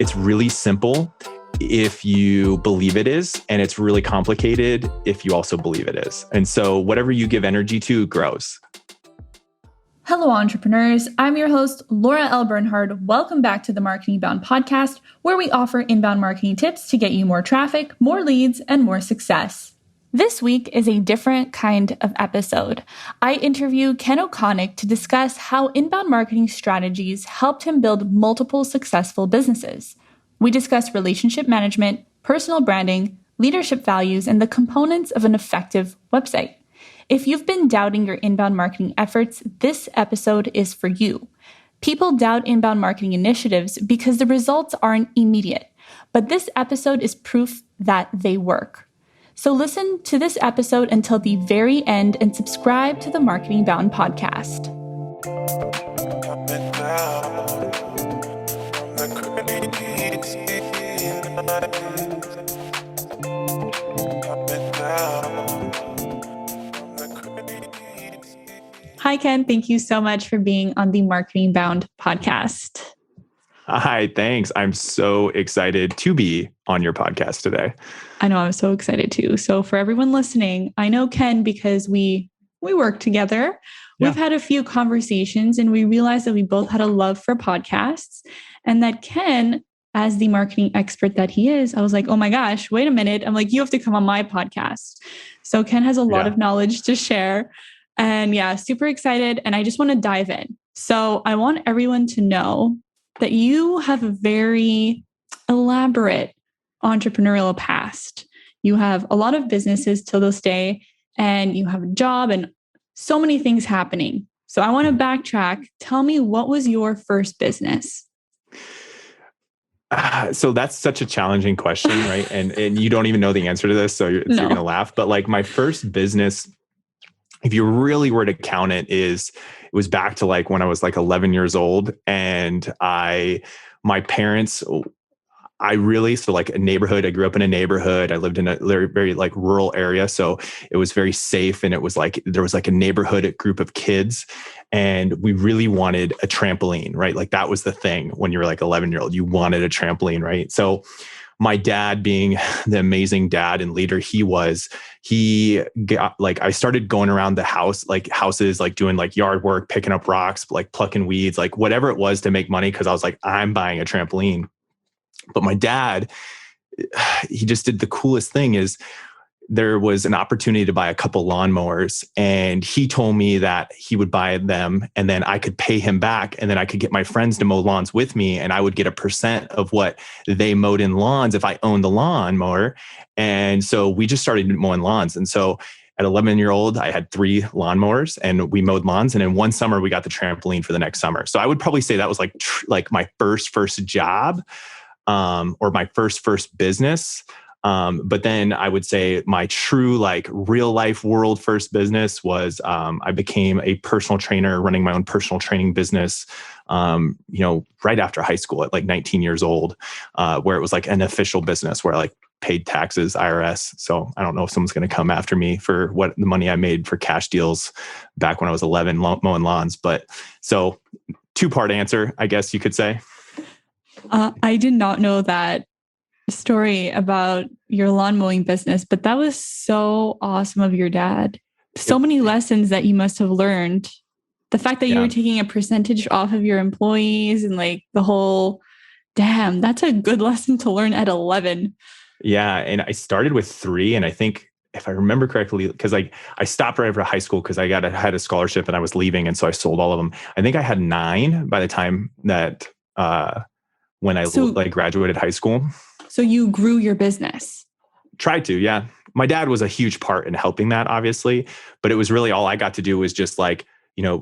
It's really simple if you believe it is, and it's really complicated if you also believe it is. And so whatever you give energy to grows. Hello, entrepreneurs. I'm your host, Laura L. Bernhard. Welcome back to the Marketing Bound podcast, where we offer inbound marketing tips to get you more traffic, more leads, and more success. This week is a different kind of episode. I interview Ken Okonek to discuss how inbound marketing strategies helped him build multiple successful businesses. We discuss relationship management, personal branding, leadership values, and the components of an effective website. If you've been doubting your inbound marketing efforts, this episode is for you. People doubt inbound marketing initiatives because the results aren't immediate, but this episode is proof that they work. So listen to this episode until the very end and subscribe to the Marketing Bound podcast. Hi, Ken. Thank you so much for being on the Marketing Bound podcast. Hi, thanks. I'm so excited to be on your podcast today. I know, I'm so excited too. So for everyone listening, I know Ken because we work together. Yeah. We've had a few conversations and we realized that we both had a love for podcasts, and that Ken, as the marketing expert that he is, I was like, oh my gosh, wait a minute. I'm like, you have to come on my podcast. So Ken has a lot of knowledge to share. And yeah, super excited. And I just want to dive in. So I want everyone to know that you have a very elaborate entrepreneurial past. You have a lot of businesses till this day, and you have a job and so many things happening. So I want to backtrack. Tell me, what was your first business? So that's such a challenging question, right? And you don't even know the answer to this, so you're going to laugh. But like my first business, if you really were to count it, it was back to like when I was like 11 years old, and my parents, so like a neighborhood, I grew up in a neighborhood. I lived in a very like rural area. So it was very safe. And it was like, there was like a neighborhood group of kids, and we really wanted a trampoline, right? Like that was the thing when you were like 11-year-old, you wanted a trampoline, right? So my dad, being the amazing dad and leader he got like, I started going around the houses, like doing like yard work, picking up rocks, like plucking weeds, like whatever it was to make money. Cause I was like, I'm buying a trampoline. But my dad, he just did the coolest thing is there was an opportunity to buy a couple lawnmowers, and he told me that he would buy them and then I could pay him back, and then I could get my friends to mow lawns with me, and I would get a percent of what they mowed in lawns if I owned the lawnmower. And so we just started mowing lawns. And so at 11-year-old, I had 3 lawnmowers and we mowed lawns. And in one summer, we got the trampoline for the next summer. So I would probably say that was like my first job, or my first business. But then I would say my true like real life world first business was I became a personal trainer, running my own personal training business, right after high school at like 19 years old, where it was like an official business where I like paid taxes, IRS. So I don't know if someone's going to come after me for what the money I made for cash deals back when I was 11 mowing lawns. But so 2-part answer, I guess you could say. I did not know that story about your lawn mowing business, but that was so awesome of your dad. So many lessons that you must have learned. The fact that you were taking a percentage off of your employees and like the whole, damn, that's a good lesson to learn at 11. Yeah. And I started with 3. And I think if I remember correctly, because I stopped right after high school because I had a scholarship and I was leaving. And so I sold all of them. I think I had 9 by the time that, when I graduated high school. So you grew your business? Tried to, yeah. My dad was a huge part in helping that, obviously, but it was really all I got to do was just like,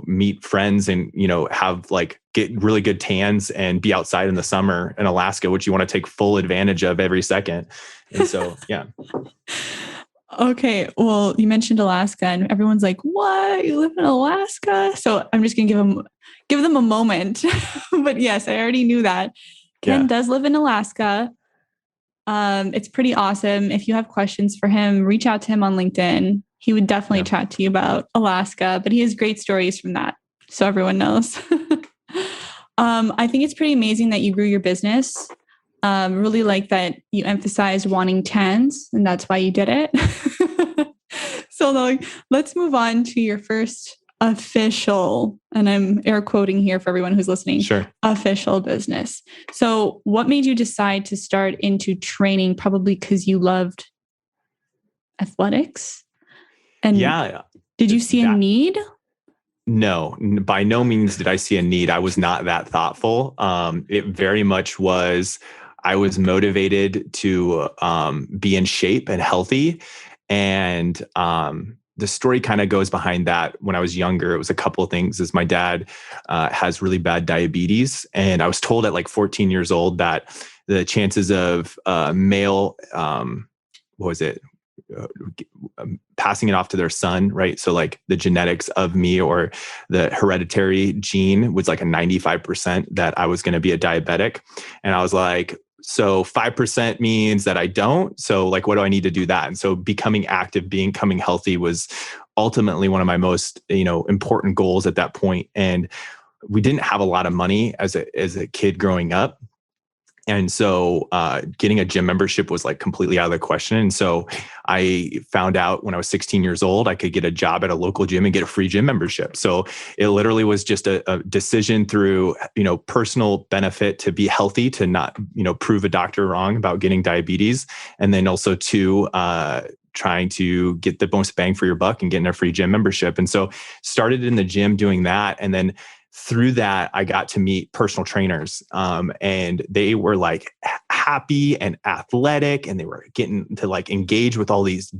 meet friends and, have like get really good tans and be outside in the summer in Alaska, which you want to take full advantage of every second. And so, yeah. Okay. Well, you mentioned Alaska and everyone's like, what? You live in Alaska? So I'm just going to give them a moment. But yes, I already knew that. Ken does live in Alaska. It's pretty awesome. If you have questions for him, reach out to him on LinkedIn. He would definitely chat to you about Alaska, but he has great stories from that. So everyone knows. I think it's pretty amazing that you grew your business. Really like that you emphasized wanting tens, and that's why you did it. So like, let's move on to your first official, and I'm air quoting here for everyone who's listening, Sure. official business. So what made you decide to start into training? Probably because you loved athletics. And yeah, did you see a need? No, by no means did I see a need. I was not that thoughtful. It very much was, I was motivated to be in shape and healthy. And the story kind of goes behind that. When I was younger, it was a couple of things. Is my dad has really bad diabetes. And I was told at like 14 years old that the chances of male, what was it? Passing it off to their son, right? So like the genetics of me or the hereditary gene was like a 95% that I was going to be a diabetic. And I was like, so 5% means that I don't. So like, what do I need to do that? And so becoming active, becoming healthy was ultimately one of my most, important goals at that point. And we didn't have a lot of money as a kid growing up. And so getting a gym membership was like completely out of the question. And so I found out when I was 16 years old, I could get a job at a local gym and get a free gym membership. So it literally was just a decision through, personal benefit to be healthy, to not, prove a doctor wrong about getting diabetes. And then also to, trying to get the most bang for your buck and getting a free gym membership. And so started in the gym doing that. And then through that, I got to meet personal trainers, and they were like happy and athletic, and they were getting to like engage with all these,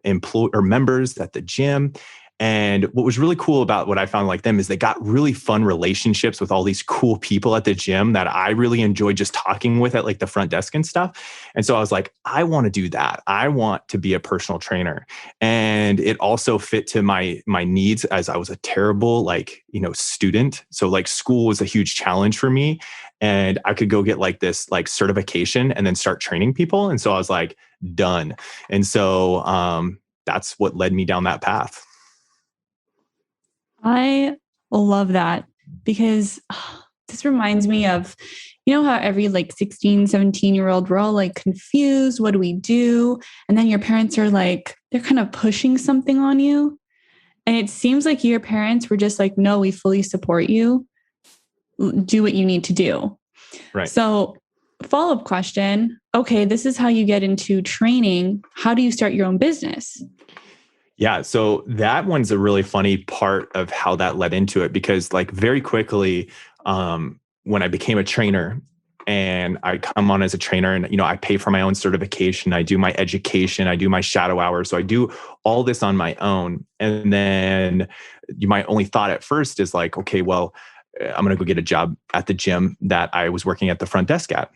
employee or members at the gym. And what was really cool about what I found like them is they got really fun relationships with all these cool people at the gym that I really enjoyed just talking with at like the front desk and stuff. And so I was like, I want to do that. I want to be a personal trainer. And it also fit to my needs, as I was a terrible, student. So like school was a huge challenge for me, and I could go get like this like certification and then start training people. And so I was like, done. And so, that's what led me down that path. I love that, because this reminds me of, how every like 16, 17-year-old, we're all like confused. What do we do? And then your parents are like, they're kind of pushing something on you. And it seems like your parents were just like, no, we fully support you. Do what you need to do. Right. So follow-up question. Okay, this is how you get into training. How do you start your own business? Yeah. So that one's a really funny part of how that led into it, because like very quickly, when I became a trainer and I come on as a trainer and, I pay for my own certification, I do my education, I do my shadow hours. So I do all this on my own. And then my only thought at first is like, okay, well, I'm going to go get a job at the gym that I was working at the front desk at.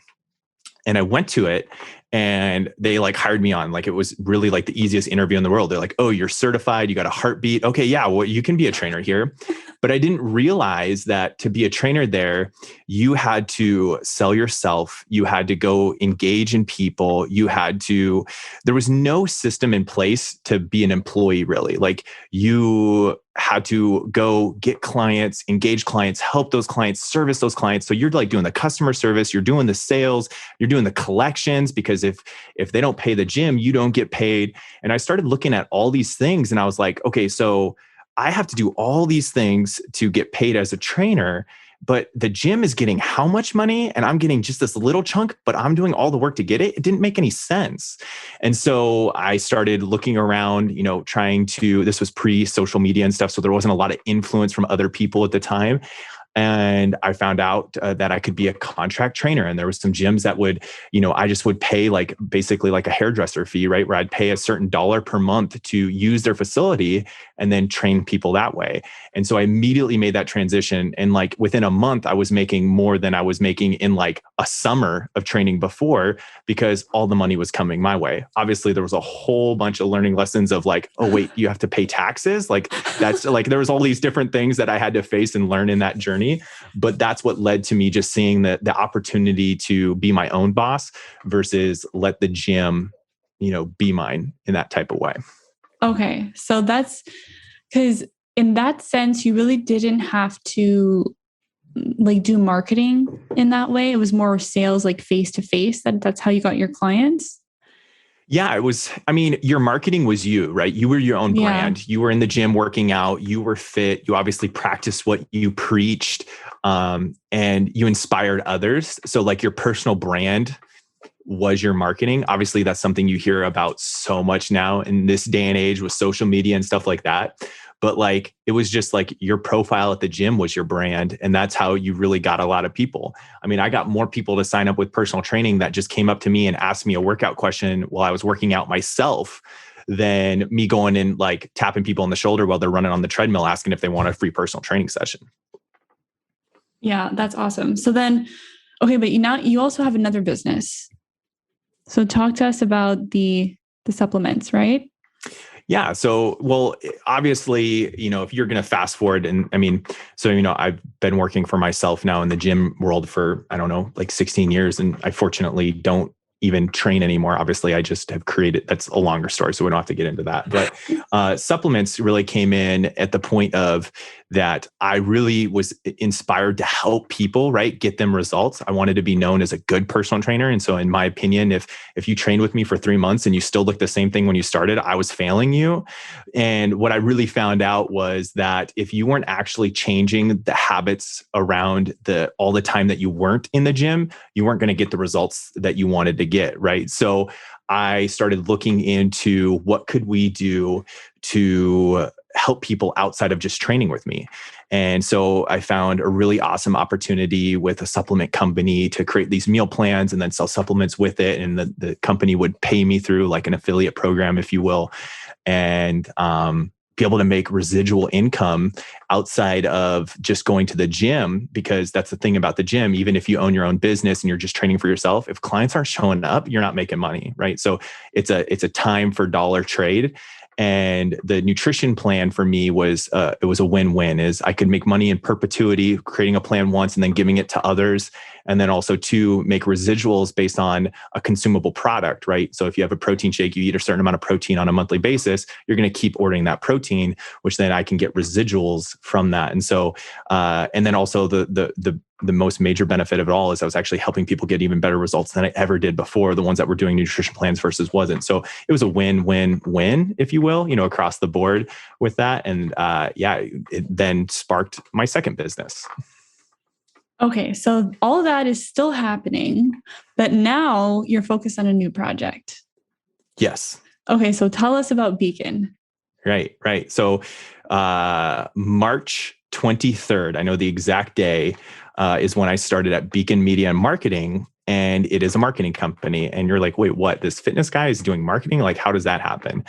And I went to it and they like hired me on. Like it was really like the easiest interview in the world. They're like, oh, you're certified. You got a heartbeat. Okay, yeah, well, you can be a trainer here. But I didn't realize that to be a trainer there, you had to sell yourself. You had to go engage in people. There was no system in place to be an employee really. Like you had to go get clients, engage clients, help those clients, service those clients. So you're like doing the customer service, you're doing the sales, you're doing the collections, because if they don't pay the gym, you don't get paid. And I started looking at all these things and I was like, okay, so I have to do all these things to get paid as a trainer, but the gym is getting how much money and I'm getting just this little chunk, but I'm doing all the work to get it. It didn't make any sense. And so I started looking around, this was pre-social media and stuff. So there wasn't a lot of influence from other people at the time. And I found out that I could be a contract trainer. And there was some gyms that would, I just would pay like basically like a hairdresser fee, right? Where I'd pay a certain dollar per month to use their facility and then train people that way. And so I immediately made that transition. And like within a month, I was making more than I was making in like a summer of training before, because all the money was coming my way. Obviously, there was a whole bunch of learning lessons of like, oh, wait, you have to pay taxes. Like that's like, there was all these different things that I had to face and learn in that journey. But that's what led to me just seeing the opportunity to be my own boss versus let the gym, be mine in that type of way. Okay. So that's because in that sense, you really didn't have to like do marketing in that way? It was more sales, like face to face. That's how you got your clients. Yeah, it was. I mean, your marketing was you, right? You were your own brand. You were in the gym working out. You were fit. You obviously practiced what you preached, and you inspired others. So like your personal brand was your marketing. Obviously, that's something you hear about so much now in this day and age with social media and stuff like that. But like, it was just like your profile at the gym was your brand. And that's how you really got a lot of people. I mean, I got more people to sign up with personal training that just came up to me and asked me a workout question while I was working out myself than me going and like tapping people on the shoulder while they're running on the treadmill, asking if they want a free personal training session. Yeah, that's awesome. So then, okay, but now you also have another business. So talk to us about the supplements, right? Yeah. So, well, obviously, if you're going to fast forward and I mean, so, I've been working for myself now in the gym world for, I don't know, like 16 years. And I fortunately don't even train anymore. Obviously, I just have created, that's a longer story, so we don't have to get into that. But supplements really came in at the point of that I really was inspired to help people, right? Get them results. I wanted to be known as a good personal trainer. And so in my opinion, if you trained with me for 3 months and you still look the same thing when you started, I was failing you. And what I really found out was that if you weren't actually changing the habits around all the time that you weren't in the gym, you weren't going to get the results that you wanted to get, right? So I started looking into what could we do to help people outside of just training with me. And so I found a really awesome opportunity with a supplement company to create these meal plans and then sell supplements with it. And the company would pay me through like an affiliate program, if you will, and be able to make residual income outside of just going to the gym, because that's the thing about the gym. Even if you own your own business and you're just training for yourself, if clients aren't showing up, you're not making money, right? So it's a time for dollar trade. And the nutrition plan for me was, it was a win-win. Is I could make money in perpetuity, creating a plan once and then giving it to others. And then also to make residuals based on a consumable product, right? So if you have a protein shake, you eat a certain amount of protein on a monthly basis, you're going to keep ordering that protein, which then I can get residuals from that. And so, and then also the most major benefit of it all is I was actually helping people get even better results than I ever did before, the ones that were doing nutrition plans versus wasn't. So it was a win-win-win, if you will, across the board with that. And it then sparked my second business. Okay, so all that is still happening, but now you're focused on a new project. Yes. Okay, so tell us about Beacon. Right. So March 23rd, I know the exact day, is when I started at Beacon Media and Marketing, and it is a marketing company. And you're like, wait, what? This fitness guy is doing marketing? Like, how does that happen?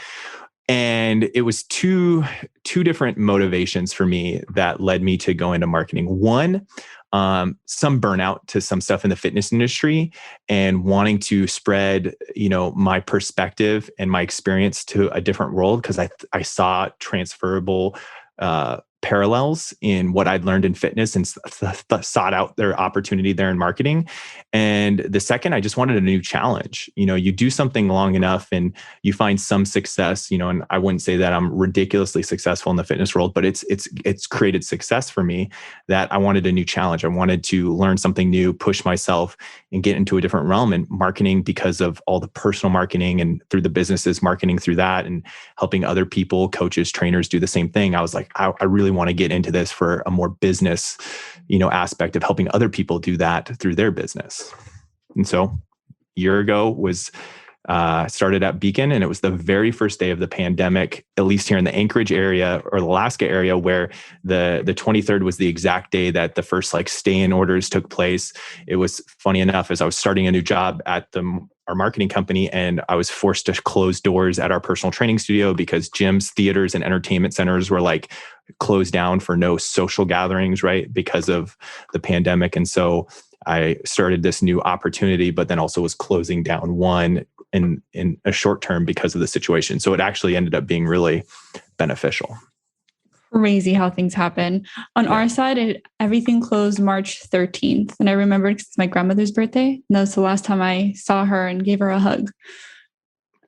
And it was two different motivations for me that led me to go into marketing. One, some burnout to some stuff in the fitness industry and wanting to spread, my perspective and my experience to a different world, because I saw transferable parallels in what I'd learned in fitness and sought out their opportunity there in marketing. And the second, I just wanted a new challenge. You do something long enough and you find some success, and I wouldn't say that I'm ridiculously successful in the fitness world, but it's created success for me that I wanted a new challenge. I wanted to learn something new, push myself and get into a different realm. And marketing, because of all the personal marketing and through the businesses, marketing through that and helping other people, coaches, trainers do the same thing. I was like, I really want to get into this for a more business, aspect of helping other people do that through their business. And so a year ago was started at Beacon, and it was the very first day of the pandemic, at least here in the Anchorage area or the Alaska area, where the 23rd was the exact day that the first stay-in orders took place. It was funny enough, as I was starting a new job at our marketing company, and I was forced to close doors at our personal training studio because gyms, theaters, and entertainment centers were closed down for no social gatherings, right? Because of the pandemic. And so I started this new opportunity, but then also was closing down one in a short term because of the situation. So it actually ended up being really beneficial. Crazy how things happen. On our side, everything closed March 13th. And I remember it's my grandmother's birthday. And that was the last time I saw her and gave her a hug.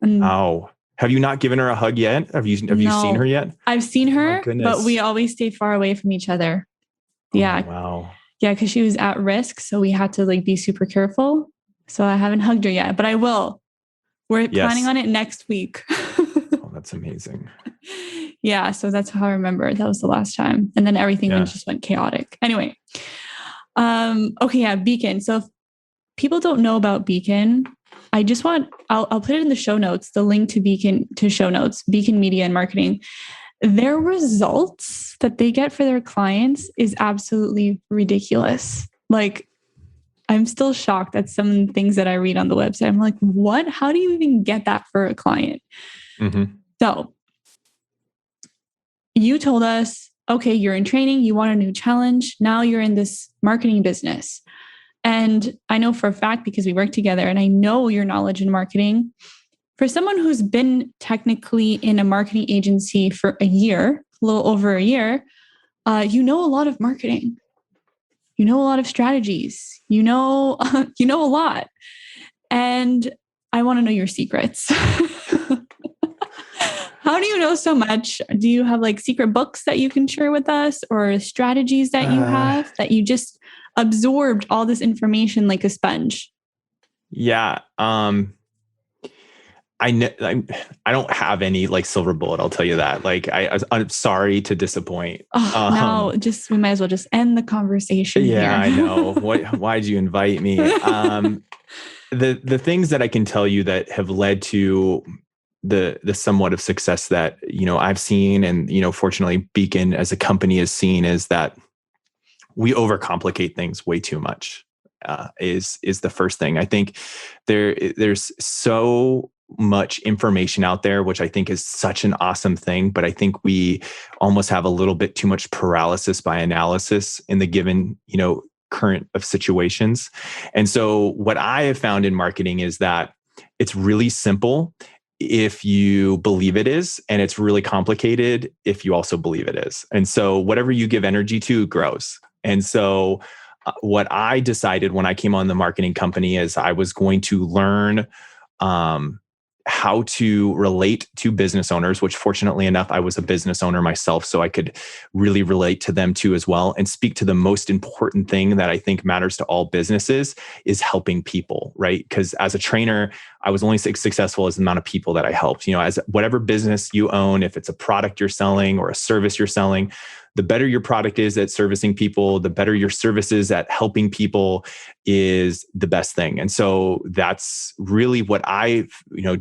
Oh, have you not given her a hug yet? Have you seen her yet? I've seen her, but we always stayed far away from each other. Yeah. Oh, wow. Yeah, because she was at risk. So we had to like be super careful. So I haven't hugged her yet, but I will. We're planning on it next week. Oh, that's amazing. Yeah. So that's how I remember. That was the last time. And then everything just went chaotic. Anyway. Okay. Yeah. Beacon. So if people don't know about Beacon, I'll put it in the show notes, the link to Beacon, to show notes, Beacon Media and Marketing. Their results that they get for their clients is absolutely ridiculous. Like, I'm still shocked at some things that I read on the website. I'm like, what? How do you even get that for a client? Mm-hmm. So you told us, okay, you're in training, you want a new challenge. Now you're in this marketing business. And I know for a fact, because we work together and I know your knowledge in marketing, for someone who's been technically in a marketing agency for a year, a little over a year, you know a lot of marketing. You know a lot of strategies. You know a lot. And I want to know your secrets. How do you know so much? Do you have like secret books that you can share with us, or strategies that you have that you just absorbed all this information like a sponge? Yeah. I don't have any like silver bullet. I'll tell you that. Like, I'm sorry to disappoint. No, we might as well just end the conversation. Yeah, here. I know. Why'd you invite me? The things that I can tell you that have led to the somewhat of success that, I've seen, and, fortunately Beacon as a company has seen, is that we overcomplicate things way too much. Is the first thing. I think there's so much information out there, which I think is such an awesome thing. But I think we almost have a little bit too much paralysis by analysis in the given, current of situations. And so what I have found in marketing is that it's really simple if you believe it is, and it's really complicated if you also believe it is. And so whatever you give energy to grows. And so what I decided when I came on the marketing company is I was going to learn how to relate to business owners, which fortunately enough, I was a business owner myself, so I could really relate to them too as well, and speak to the most important thing that I think matters to all businesses is helping people, right? Because as a trainer, I was only successful as the amount of people that I helped. As whatever business you own, if it's a product you're selling or a service you're selling, the better your product is at servicing people, the better your service is at helping people, is the best thing. And so that's really what I've,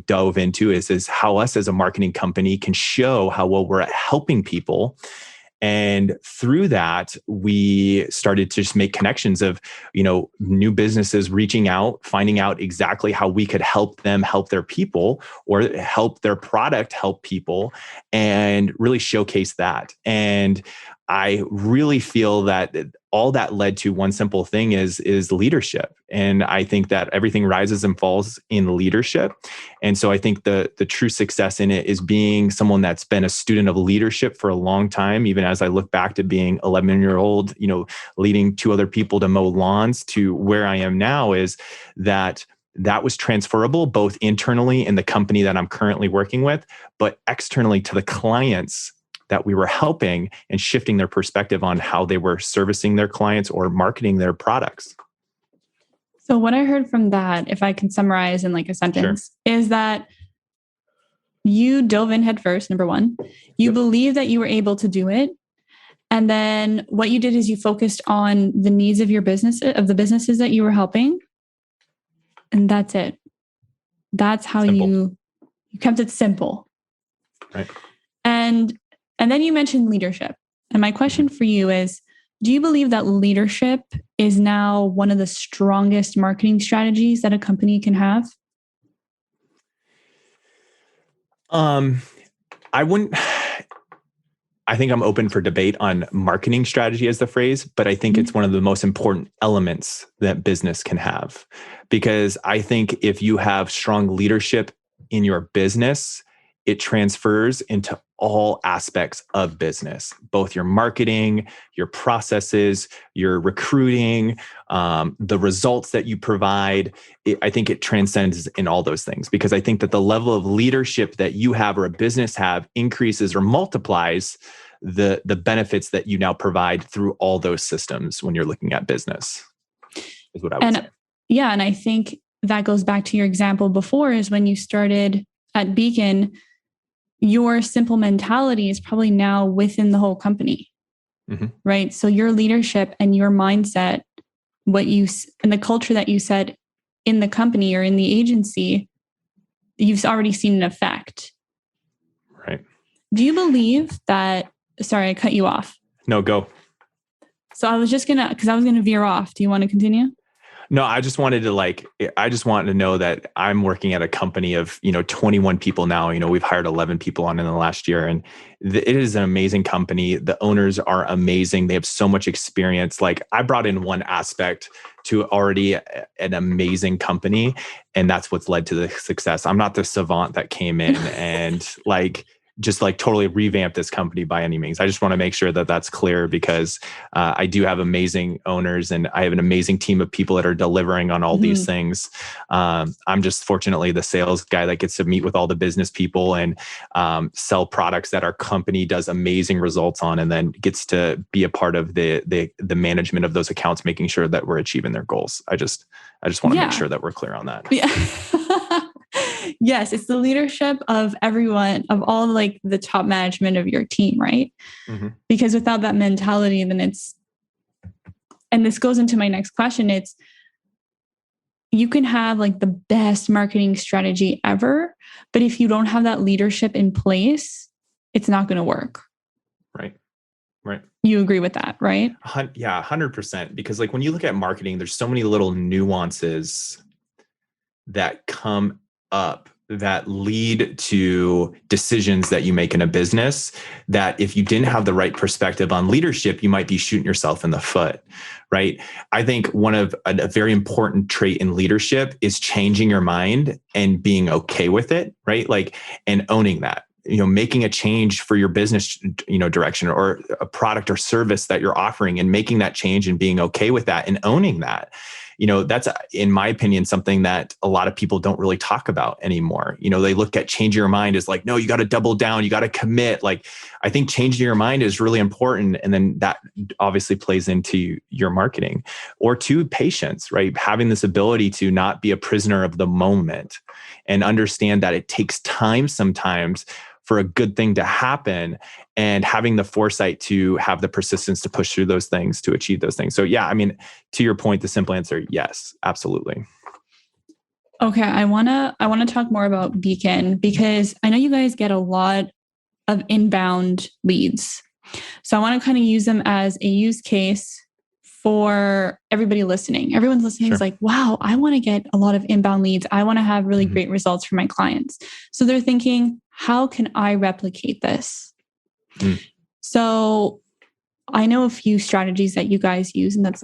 dove into is how us as a marketing company can show how well we're at helping people. And through that, we started to just make connections of, new businesses reaching out, finding out exactly how we could help them help their people, or help their product help people, and really showcase that. And I really feel that all that led to one simple thing is leadership. And I think that everything rises and falls in leadership. And so I think the true success in it is being someone that's been a student of leadership for a long time, even as I look back to being 11-year-old, leading 2 other people to mow lawns, to where I am now, is that was transferable both internally in the company that I'm currently working with, but externally to the clients that we were helping, and shifting their perspective on how they were servicing their clients or marketing their products. So what I heard from that, if I can summarize in like a sentence, is that you dove in head first, number one. You believe that you were able to do it. And then what you did is you focused on the needs of your business, of the businesses that you were helping. And that's it. That's how you kept it simple. Right. And then you mentioned leadership. And my question for you is, do you believe that leadership is now one of the strongest marketing strategies that a company can have? I wouldn't. I think I'm open for debate on marketing strategy as the phrase, but I think it's one of the most important elements that business can have. Because I think if you have strong leadership in your business, it transfers into all aspects of business, both your marketing, your processes, your recruiting, the results that you provide. I think it transcends in all those things, because I think that the level of leadership that you have or a business have increases or multiplies the benefits that you now provide through all those systems when you're looking at business, is what I would say. Yeah. And I think that goes back to your example before, is when you started at Beacon, your simple mentality is probably now within the whole company, right? So your leadership and your mindset, and the culture that you set in the company or in the agency, you've already seen an effect. Right. Do you believe that, sorry, I cut you off. No, go. So I was going to veer off. Do you want to continue? No, I just wanted to know that I'm working at a company of, 21 people now. We've hired 11 people on in the last year, and it is an amazing company. The owners are amazing. They have so much experience. Like, I brought in one aspect to already an amazing company, and that's what's led to the success. I'm not the savant that came in and just totally revamp this company by any means. I just want to make sure that that's clear, because I do have amazing owners and I have an amazing team of people that are delivering on all these things. I'm just fortunately the sales guy that gets to meet with all the business people and sell products that our company does amazing results on, and then gets to be a part of the management of those accounts, making sure that we're achieving their goals. I just want to make sure that we're clear on that. Yeah. Yes, it's the leadership of everyone, of all the top management of your team, right? Because without that mentality, then and this goes into my next question, you can have the best marketing strategy ever, but if you don't have that leadership in place, it's not going to work. Right. You agree with that, right? Yeah, 100%. Because when you look at marketing, there's so many little nuances that come up that lead to decisions that you make in a business, that if you didn't have the right perspective on leadership, you might be shooting yourself in the foot, right? I think one of a very important trait in leadership is changing your mind and being okay with it, right? And owning that. Making a change for your business, direction, or a product or service that you're offering, and making that change and being okay with that and owning that. That's, in my opinion, something that a lot of people don't really talk about anymore. They look at changing your mind as no, you got to double down, you got to commit. I think changing your mind is really important. And then that obviously plays into your marketing, or to patience, right? Having this ability to not be a prisoner of the moment and understand that it takes time sometimes for a good thing to happen, and having the foresight to have the persistence to push through those things to achieve those things. So yeah, to your point, the simple answer, yes, absolutely. Okay. I want to talk more about Beacon, because I know you guys get a lot of inbound leads. So I want to kind of use them as a use case for everybody listening. Everyone's listening is wow, I want to get a lot of inbound leads. I want to have really great results for my clients. So they're thinking, how can I replicate this? So I know a few strategies that you guys use, and that's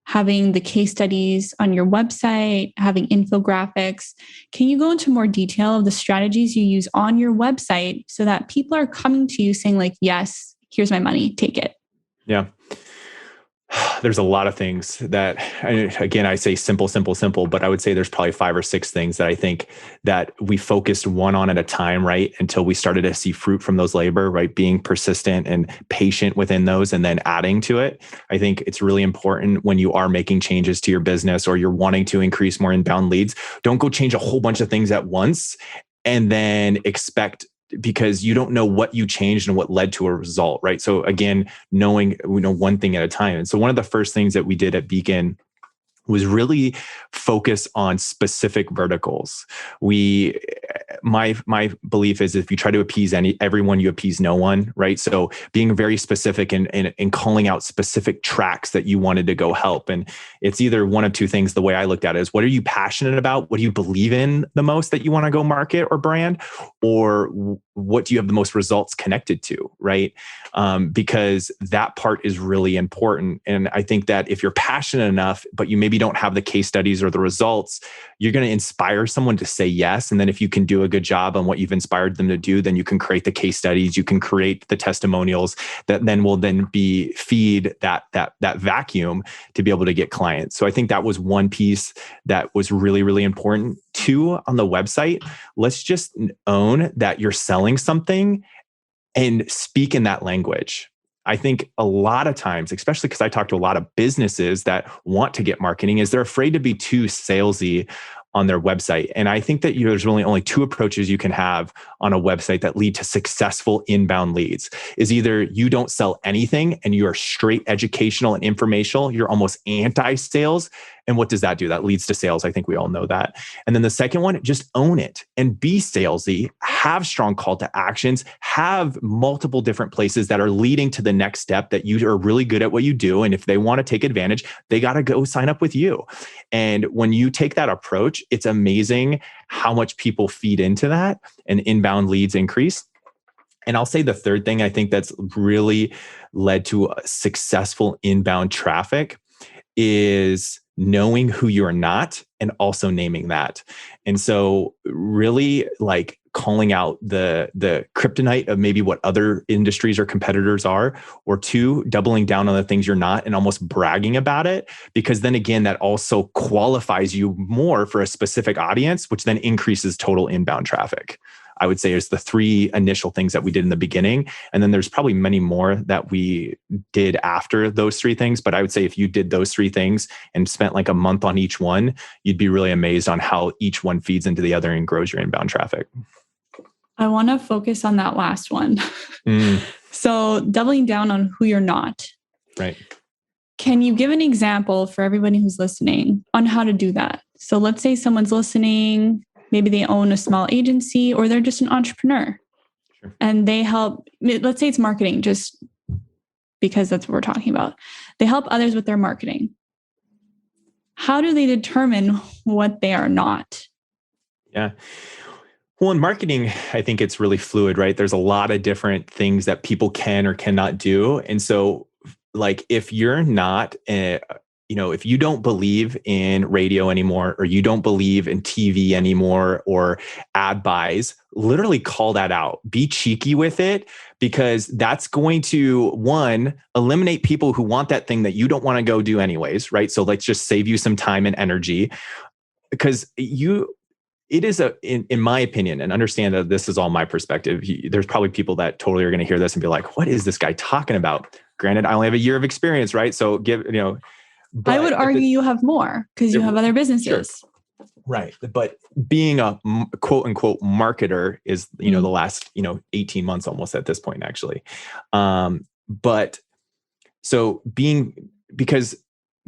having the case studies on your website, having infographics. Can you go into more detail of the strategies you use on your website so that people are coming to you saying yes, here's my money, take it? Yeah. There's a lot of things that, again, I say simple, but I would say there's probably 5 or 6 things that I think that we focused one on at a time, right? Until we started to see fruit from those labor, right? Being persistent and patient within those, and then adding to it. I think it's really important when you are making changes to your business, or you're wanting to increase more inbound leads. Don't go change a whole bunch of things at once and then expect, because you don't know what you changed and what led to a result, right? So again, knowing one thing at a time. And so one of the first things that we did at Beacon was really focus on specific verticals. My belief is, if you try to appease everyone, you appease no one, right? So being very specific and calling out specific tracks that you wanted to go help. And it's either one of two things. The way I looked at it is, what are you passionate about? What do you believe in the most that you want to go market or brand? Or what do you have the most results connected to, right? Because that part is really important. And I think that if you're passionate enough, but you maybe don't have the case studies or the results, you're going to inspire someone to say yes. And then if you can do a good job on what you've inspired them to do, then you can create the case studies, you can create the testimonials that then will feed that vacuum to be able to get clients. So I think that was one piece that was really, really important. 2, on the website, let's just own that you're selling something and speak in that language. I think a lot of times, especially because I talk to a lot of businesses that want to get marketing, is they're afraid to be too salesy on their website. And I think that there's really only two approaches you can have on a website that lead to successful inbound leads. Is either you don't sell anything and you are straight educational and informational, you're almost anti-sales. And what does that do? That leads to sales. I think we all know that. And then the second one, just own it and be salesy, have strong call to actions, have multiple different places that are leading to the next step that you are really good at what you do. And if they want to take advantage, they got to go sign up with you. And when you take that approach, it's amazing how much people feed into that and inbound leads increase. And I'll say the third thing I think that's really led to successful inbound traffic is knowing who you're not and also naming that. And so really like calling out the kryptonite of maybe what other industries or competitors are, or two, doubling down on the things you're not and almost bragging about it, because then again, that also qualifies you more for a specific audience, which then increases total inbound traffic. I would say is the three initial things that we did in the beginning. And then there's probably many more that we did after those three things. But I would say if you did those three things and spent like a month on each one, you'd be really amazed on how each one feeds into the other and grows your inbound traffic. I want to focus on that last one. So doubling down on who you're not. Right. Can you give an example for everybody who's listening on how to do that? So let's say someone's listening, maybe they own a small agency or they're just an entrepreneur. Sure. And they help, let's say it's marketing, just because that's what we're talking about. They help others with their marketing. How do they determine what they are not? Yeah. Well, in marketing, I think it's really fluid, right? There's a lot of different things that people can or cannot do. And so like if you're not if you don't believe in radio anymore, or you don't believe in TV anymore, or ad buys, literally call that out. Be cheeky with it, because that's going to, one, eliminate people who want that thing that you don't want to go do anyways, right? So let's just save you some time and energy, because it is in my opinion, and understand that this is all my perspective. There's probably people that totally are going to hear this and be like, what is this guy talking about? Granted, I only have a year of experience, right? So but I would argue you have more because you have other businesses. Sure. Right. But being a quote unquote marketer is, the last, 18 months almost at this point, actually. But so because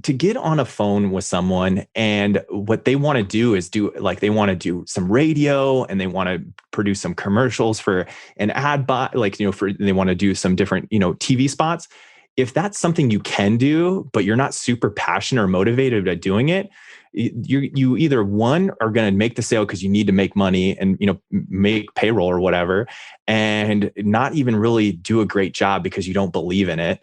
to get on a phone with someone and what they want to do is they want to do some radio and they want to produce some commercials for an ad buy, they want to do some different, TV spots. If that's something you can do, but you're not super passionate or motivated at doing it, you either one are going to make the sale because you need to make money and make payroll or whatever, and not even really do a great job because you don't believe in it.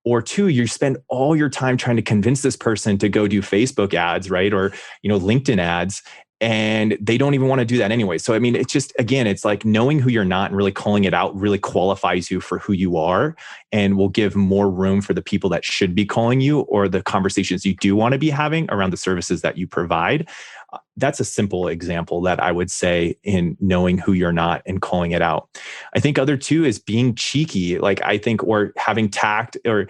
Or two, you spend all your time trying to convince this person to go do Facebook ads, right? Or LinkedIn ads, and they don't even want to do that anyway. So, I mean, it's just, again, it's like knowing who you're not and really calling it out really qualifies you for who you are, and will give more room for the people that should be calling you or the conversations you do want to be having around the services that you provide. That's a simple example that I would say in knowing who you're not and calling it out. I think other two is being cheeky, or having tact, or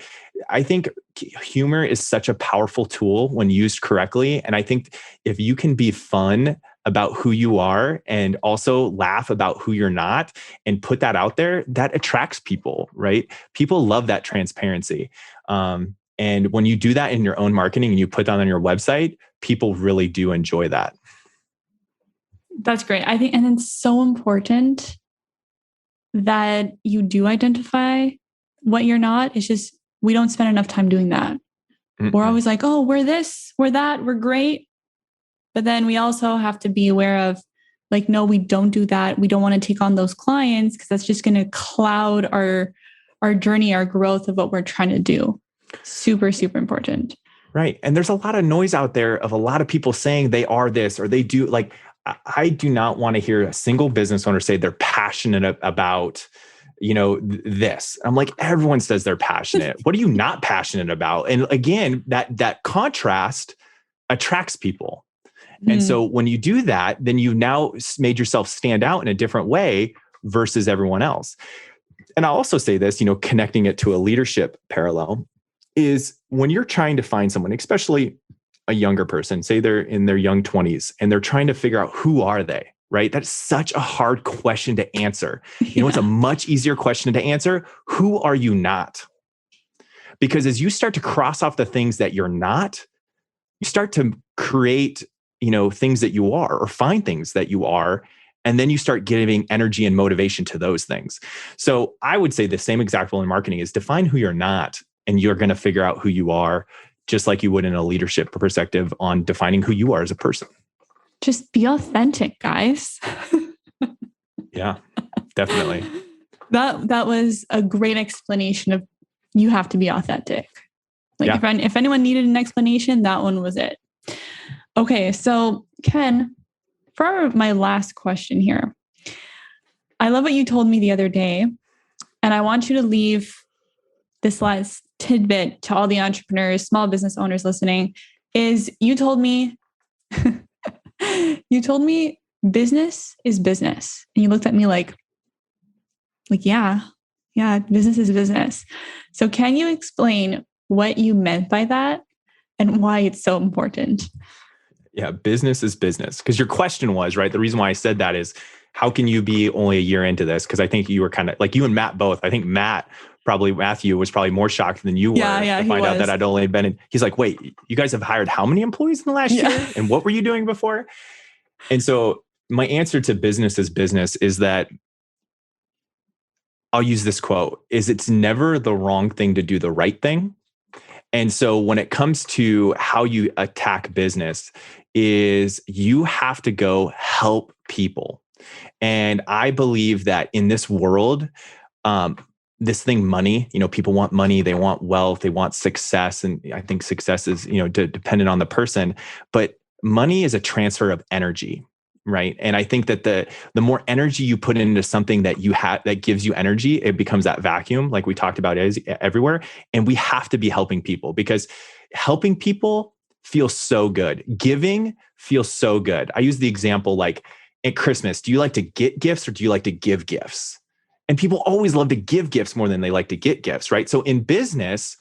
I think humor is such a powerful tool when used correctly. And I think if you can be fun about who you are and also laugh about who you're not and put that out there, that attracts people, right? People love that transparency. And when you do that in your own marketing and you put that on your website, people really do enjoy that. That's great. I think, and it's so important that you do identify what you're not. It's just, we don't spend enough time doing that. Mm-hmm. We're always like, oh, we're this, we're that, we're great. But then we also have to be aware of no, we don't do that. We don't want to take on those clients because that's just going to cloud our journey, our growth of what we're trying to do. Super, super important. Right. And there's a lot of noise out there of a lot of people saying they are this or they do. I do not want to hear a single business owner say they're passionate about, this. I'm like, everyone says they're passionate. What are you not passionate about? And again, that contrast attracts people. And so when you do that, then you've now made yourself stand out in a different way versus everyone else. And I'll also say this, connecting it to a leadership parallel is when you're trying to find someone, especially a younger person, say they're in their young 20s and they're trying to figure out who are they, right? That's such a hard question to answer. It's a much easier question to answer. Who are you not? Because as you start to cross off the things that you're not, you start to create, things that you are or find things that you are. And then you start giving energy and motivation to those things. So I would say the same exact rule in marketing is define who you're not, and you're going to figure out who you are, just like you would in a leadership perspective on defining who you are as a person. Just be authentic, guys. Yeah, definitely. That was a great explanation of you have to be authentic. If anyone needed an explanation, that one was it. Okay, so Ken, for my last question here, I love what you told me the other day, and I want you to leave this last tidbit to all the entrepreneurs, small business owners listening, is you told me business is business. And you looked at me like, yeah, business is business. So can you explain what you meant by that and why it's so important? Yeah, business is business. Because your question was, right, the reason why I said that is, how can you be only a year into this? Because I think you were kind of like you and Matt both. I think Matthew was probably more shocked than you were to find out that I'd only been in. He's like, wait, you guys have hired how many employees in the last year? And what were you doing before? And so my answer to business is business is that I'll use this quote, is it's never the wrong thing to do the right thing. And so when it comes to how you attack business is you have to go help people. And I believe that in this world, this thing, money, people want money, they want wealth, they want success. And I think success is, dependent on the person, but money is a transfer of energy. Right. And I think that the more energy you put into something that you have that gives you energy, it becomes that vacuum, like we talked about everywhere. And we have to be helping people because helping people feels so good. Giving feels so good. I use the example like at Christmas, do you like to get gifts or do you like to give gifts? And people always love to give gifts more than they like to get gifts, right? So in business,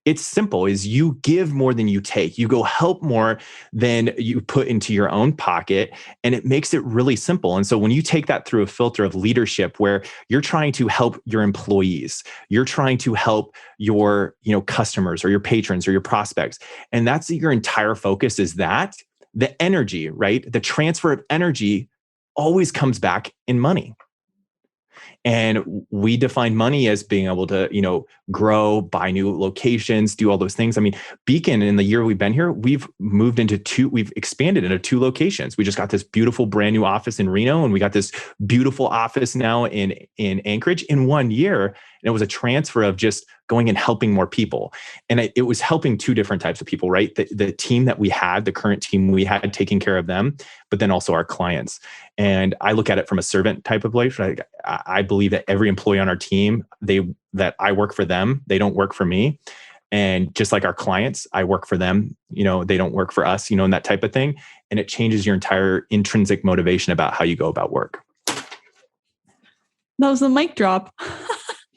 it's simple, is you give more than you take. You go help more than you put into your own pocket, and it makes it really simple. And so when you take that through a filter of leadership where you're trying to help your employees, you're trying to help your, customers or your patrons or your prospects, and that's your entire focus is that, the energy, right? The transfer of energy always comes back in money. And we define money as being able to, grow, buy new locations, do all those things. I mean, Beacon, in the year we've been here, we've expanded into 2 locations. We just got this beautiful brand new office in Reno, and we got this beautiful office now in Anchorage in 1 year. And it was a transfer of just going and helping more people. And it was helping 2 different types of people, right? The team that we had, the current team we had, taking care of them, but then also our clients. And I look at it from a servant type of life. I believe that every employee on our team, that I work for them, they don't work for me. And just like our clients, I work for them, they don't work for us, and that type of thing. And it changes your entire intrinsic motivation about how you go about work. That was the mic drop.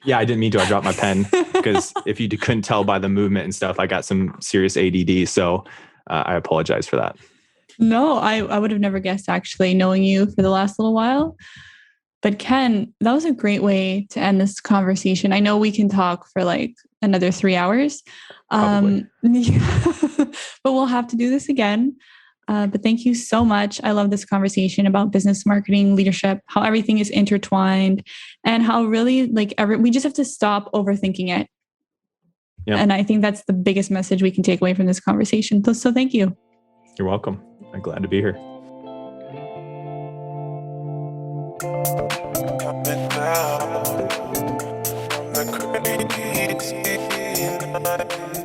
Yeah, I didn't mean to. I dropped my pen because if you couldn't tell by the movement and stuff, I got some serious ADD. So I apologize for that. No, I would have never guessed, actually, knowing you for the last little while. But Ken, that was a great way to end this conversation. I know we can talk for like another 3 hours. But we'll have to do this again. But thank you so much. I love this conversation about business, marketing, leadership, how everything is intertwined, and how really we just have to stop overthinking it. Yeah. And I think that's the biggest message we can take away from this conversation. So thank you. You're welcome. I'm glad to be here. Coming down,